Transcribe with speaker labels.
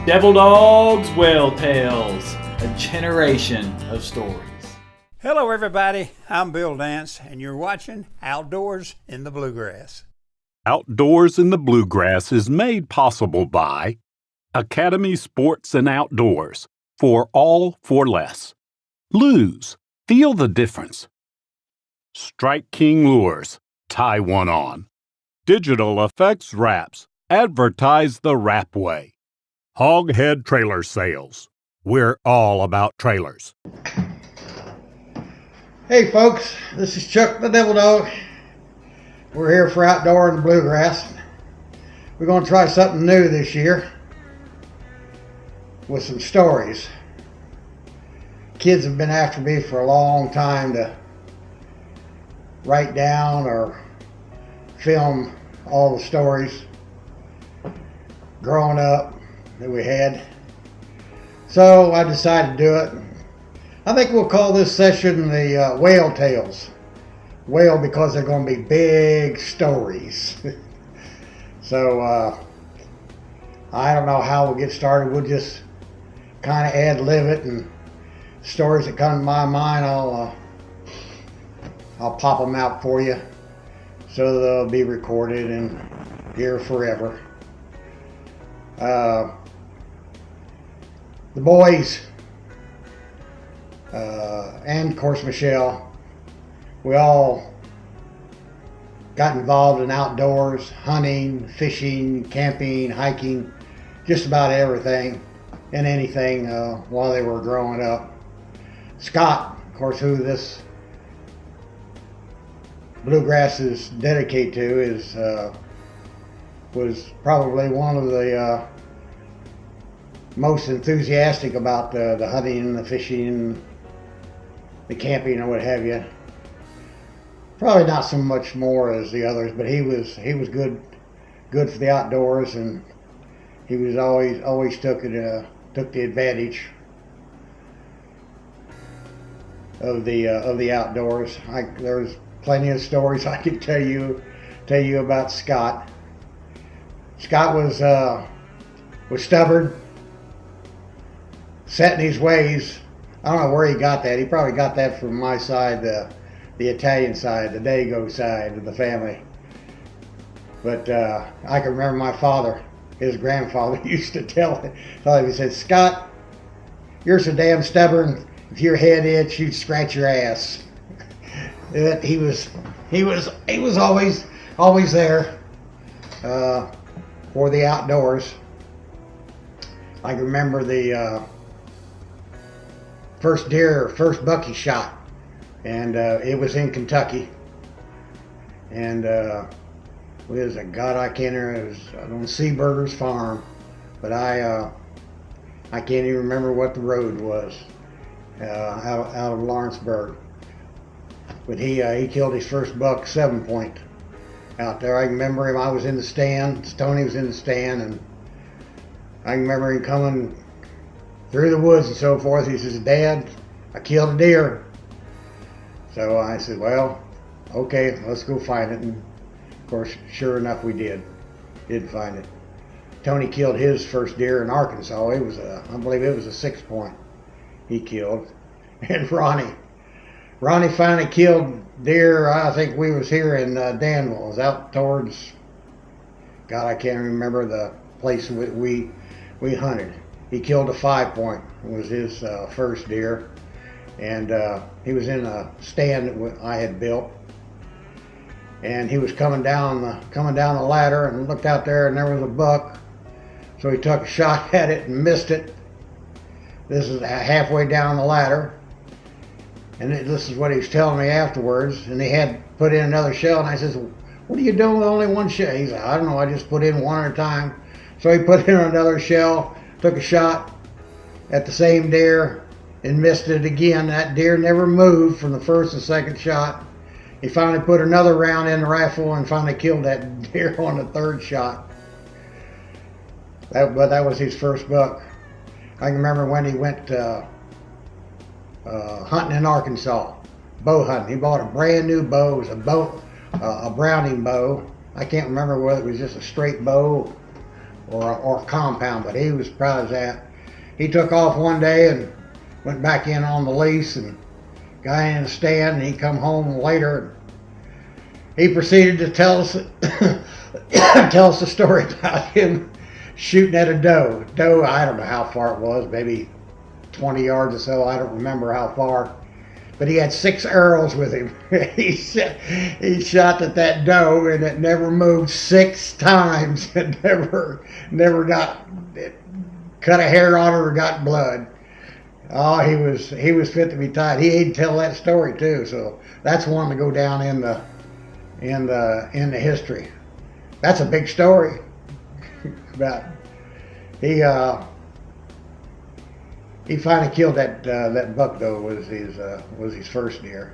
Speaker 1: Devildog's Whale Tales, a generation of stories.
Speaker 2: Hello everybody, I'm Bill Dance and you're watching Outdoors in the Bluegrass.
Speaker 3: Outdoors in the Bluegrass is made possible by Academy Sports and Outdoors, for all for less. Lose, feel the difference. Strike King Lures, tie one on. Digital Effects Wraps, advertise the wrap way. HogHead Trailer Sales, we're all about trailers.
Speaker 4: Hey folks, this is Chuck the Devildog. We're here for Outdoor in the Bluegrass. We're going to try something new this year with some stories. Kids have been after me for a long time to write down or film all the stories growing up that we had. So I decided to do it. I think we'll call this session the Whale Tales. Whale because they're going to be big stories. So I don't know how we'll get started. We'll just kind of ad-lib it, and stories that come to my mind, I'll pop them out for you so they'll be recorded and here forever. The boys, and of course Michelle, we all got involved in outdoors, hunting, fishing, camping, hiking, just about everything and anything while they were growing up. Scott, of course, who this Bluegrass is dedicated to, was probably one of the most enthusiastic about the hunting and the fishing, the camping or what have you. Probably not so much more as the others, but he was good for the outdoors, and he was always took the advantage of the outdoors. There's plenty of stories I could tell you about Scott. Scott was stubborn, set in his ways. I don't know where he got that. He probably got that from my side, the Italian side, the Dago side of the family. But I can remember my father, his grandfather, used to tell him, he said, "Scott, you're so damn stubborn. If your head itched, you'd scratch your ass." He was always there for the outdoors. I can remember the first buck he shot, and it was in Kentucky, and I can't remember, it was on Seaburger's farm, but I can't even remember what the road was out of Lawrenceburg. But he killed his first buck 7-point out there. I remember him. I was in the stand. Tony was in the stand, and I remember him coming through the woods and so forth. He says, "Dad, I killed a deer." So I said, "Well, okay, let's go find it." And of course, sure enough, we did find it. Tony killed his first deer in Arkansas. I believe it was a 6-point he killed. And Ronnie finally killed deer. I think we was here in Danville. It was out towards, God, I can't remember the place we hunted. He killed a 5-point. It was his first deer, and he was in a stand that I had built. And he was coming down the ladder and looked out there, and there was a buck. So he took a shot at it and missed it. This is halfway down the ladder. And this is what he was telling me afterwards. And he had put in another shell. And I says, "What are you doing with only one shell?" He said, "I don't know, I just put in one at a time." So he put in another shell, took a shot at the same deer, and missed it again. That deer never moved from the first and second shot. He finally put another round in the rifle and finally killed that deer on the third shot. But that was his first buck. I can remember when he went hunting in Arkansas, bow hunting. He bought a brand new bow. It was a Browning bow. I can't remember whether it was just a straight bow or compound, but he was proud as that. He took off one day and went back in on the lease and got in the stand, and he come home later. He proceeded to tell us tell us the story about him shooting at a doe. I don't know how far it was, maybe 20 yards or so. I don't remember how far. But he had 6 arrows with him. he shot at that doe, and it never moved 6 times. It never cut a hair on it or got blood. Oh, he was fit to be tied. He'd tell that story too. So that's one to go down in the history. That's a big story. About he finally killed that buck, though. Was his first deer.